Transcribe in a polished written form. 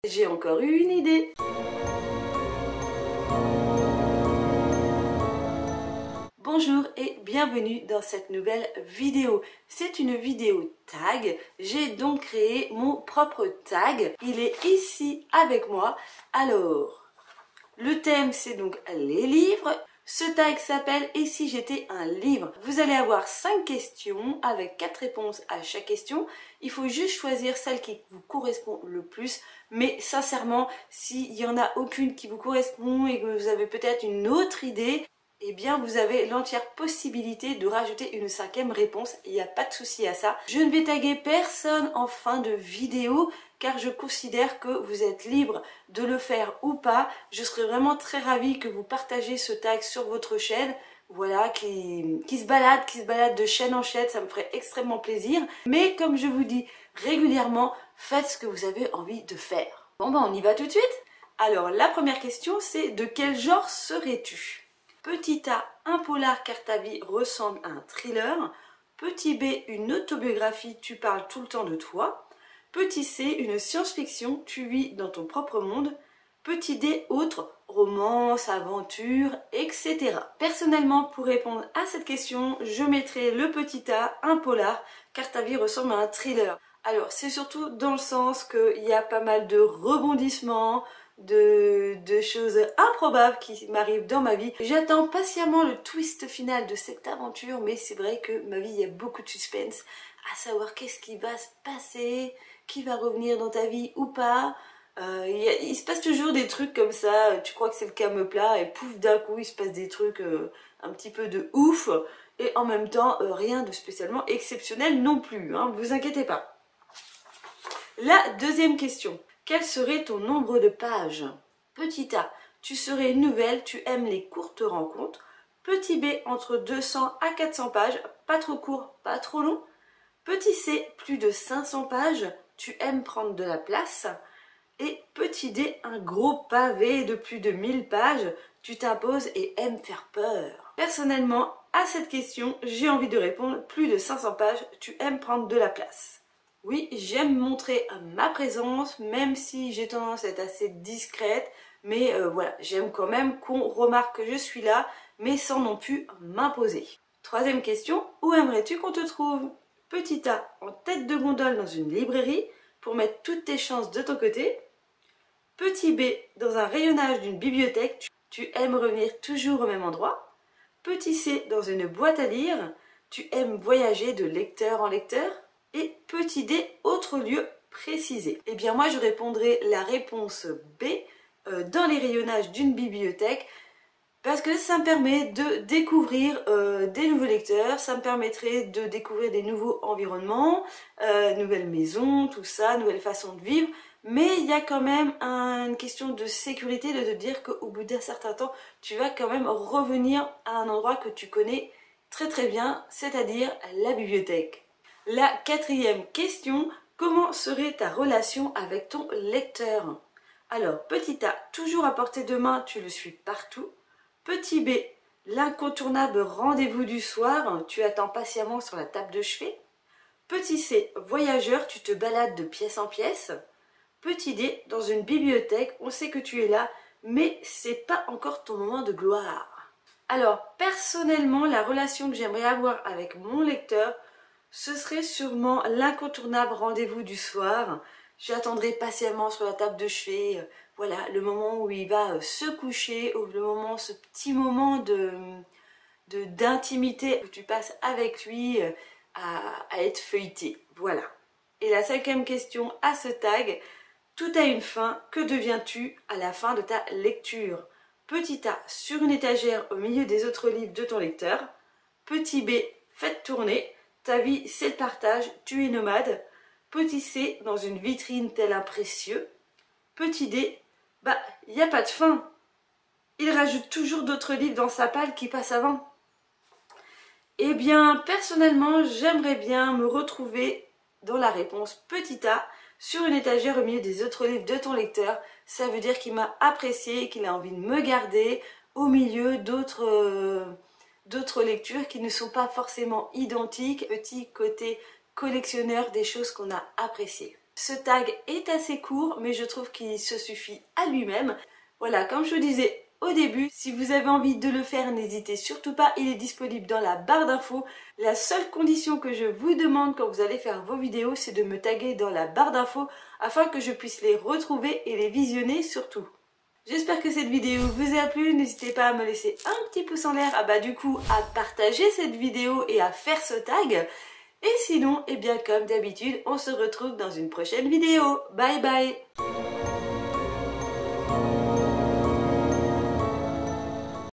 J'ai encore eu une idée. Bonjour et bienvenue dans cette nouvelle vidéo. C'est une vidéo tag. J'ai donc créé mon propre tag. Il est ici avec moi. Alors, le thème c'est donc les livres. Ce tag s'appelle « Et si j'étais un livre ?» Vous allez avoir 5 questions avec 4 réponses à chaque question. Il faut juste choisir celle qui vous correspond le plus. Mais sincèrement, s'il n'y en a aucune qui vous correspond et que vous avez peut-être une autre idée, eh bien vous avez l'entière possibilité de rajouter une 5e réponse. Il n'y a pas de souci à ça. Je ne vais taguer personne en fin de vidéo car je considère que vous êtes libre de le faire ou pas. Je serais vraiment très ravie que vous partagiez ce tag sur votre chaîne. Voilà, qui se balade de chaîne en chaîne, ça me ferait extrêmement plaisir. Mais comme je vous dis régulièrement, faites ce que vous avez envie de faire. Bon ben on y va tout de suite. Alors la première question c'est: de quel genre serais-tu? Petit A, un polar car ta vie ressemble à un thriller. Petit B, une autobiographie, tu parles tout le temps de toi. Petit C, une science-fiction, tu vis dans ton propre monde. Petit D, autre, romance, aventure, etc. Personnellement, pour répondre à cette question, je mettrai le petit A, un polar, car ta vie ressemble à un thriller. Alors, c'est surtout dans le sens qu'il y a pas mal de rebondissements, de choses improbables qui m'arrivent dans ma vie. J'attends patiemment le twist final de cette aventure, mais c'est vrai que ma vie, il y a beaucoup de suspense, à savoir qu'est-ce qui va se passer, qui va revenir dans ta vie ou pas. Il se passe toujours des trucs comme ça, tu crois que c'est le calme plat et pouf, d'un coup il se passe des trucs un petit peu de ouf, et en même temps rien de spécialement exceptionnel non plus, hein, vous inquiétez pas. La deuxième question: quel serait ton nombre de pages? Petit A, tu serais une nouvelle, tu aimes les courtes rencontres. Petit B, entre 200 à 400 pages, pas trop court, pas trop long. Petit C, plus de 500 pages, tu aimes prendre de la place. Et petit D, un gros pavé de plus de 1000 pages, tu t'imposes et aimes faire peur. Personnellement, à cette question, j'ai envie de répondre plus de 500 pages, tu aimes prendre de la place. Oui, j'aime montrer ma présence, même si j'ai tendance à être assez discrète, mais voilà, j'aime quand même qu'on remarque que je suis là, mais sans non plus m'imposer. Troisième question, où aimerais-tu qu'on te trouve? Petit A, en tête de gondole dans une librairie, pour mettre toutes tes chances de ton côté. Petit B, dans un rayonnage d'une bibliothèque, tu aimes revenir toujours au même endroit. Petit C, dans une boîte à lire, tu aimes voyager de lecteur en lecteur. Et petit D, autre lieu précisé. Eh bien moi je répondrai la réponse B, dans les rayonnages d'une bibliothèque, parce que ça me permet de découvrir des nouveaux lecteurs, ça me permettrait de découvrir des nouveaux environnements, nouvelles maisons, tout ça, nouvelles façons de vivre. Mais il y a quand même une question de sécurité, de te dire qu'au bout d'un certain temps, tu vas quand même revenir à un endroit que tu connais très très bien, c'est-à-dire la bibliothèque. La quatrième question, comment serait ta relation avec ton lecteur? Alors, petit A, toujours à portée de main, tu le suis partout. Petit B, l'incontournable rendez-vous du soir, tu attends patiemment sur la table de chevet. Petit C, voyageur, tu te balades de pièce en pièce. Petit D, dans une bibliothèque, on sait que tu es là, mais c'est pas encore ton moment de gloire. Alors, personnellement, la relation que j'aimerais avoir avec mon lecteur, ce serait sûrement l'incontournable rendez-vous du soir. J'attendrai patiemment sur la table de chevet, voilà, le moment où il va se coucher, ou le moment, ce petit moment d'intimité où tu passes avec lui à être feuilleté. Voilà. Et la 5e question à ce tag: tout a une fin, que deviens-tu à la fin de ta lecture? Petit A, sur une étagère au milieu des autres livres de ton lecteur. Petit B, faites tourner, ta vie c'est le partage, tu es nomade. Petit C, dans une vitrine tel un précieux. Petit D, bah, il n'y a pas de fin. Il rajoute toujours d'autres livres dans sa palle qui passent avant. Eh bien, personnellement, j'aimerais bien me retrouver dans la réponse petit A, sur une étagère au milieu des autres livres de ton lecteur. Ça veut dire qu'il m'a apprécié, qu'il a envie de me garder au milieu d'autres lectures qui ne sont pas forcément identiques. Petit côté collectionneur des choses qu'on a appréciées. Ce tag est assez court, mais je trouve qu'il se suffit à lui-même. Voilà, comme je vous disais au début, si vous avez envie de le faire, n'hésitez surtout pas, il est disponible dans la barre d'infos. La seule condition que je vous demande quand vous allez faire vos vidéos, c'est de me taguer dans la barre d'infos afin que je puisse les retrouver et les visionner surtout. J'espère que cette vidéo vous a plu, n'hésitez pas à me laisser un petit pouce en l'air, à partager cette vidéo et à faire ce tag. Et sinon, comme d'habitude, on se retrouve dans une prochaine vidéo. Bye bye!